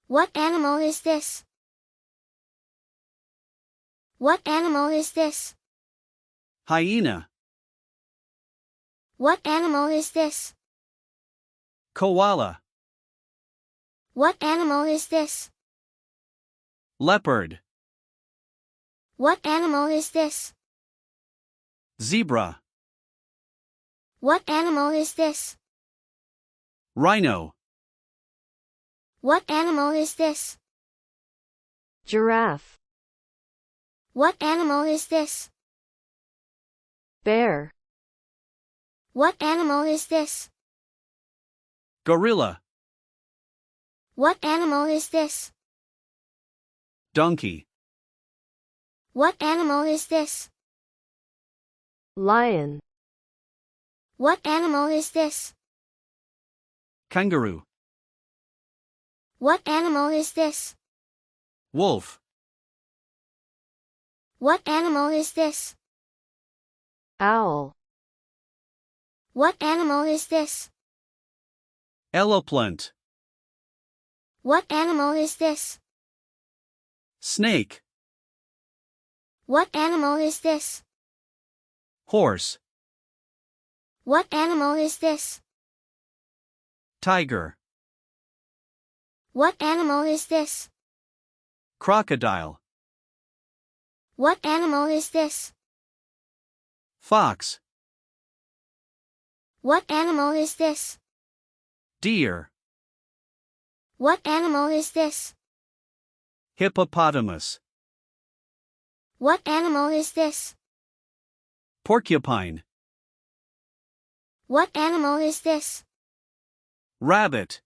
What animal is this? What animal is this? Hyena. What animal is this? Koala. What animal is this? Leopard. What animal is this? Zebra. What animal is this? Rhino. What animal is this? Giraffe. What animal is this? Bear. What animal is this? Gorilla. What animal is this? Donkey. What animal is this? Lion. What animal is this? Kangaroo. What animal is this? Wolf. What animal is this? Owl. What animal is this? Elephant. What animal is this? Snake. What animal is this? Horse. What animal is this? Tiger. What animal is this? Crocodile. What animal is this? Fox. What animal is this? Deer. What animal is this? Hippopotamus. What animal is this? Porcupine. What animal is this? Rabbit.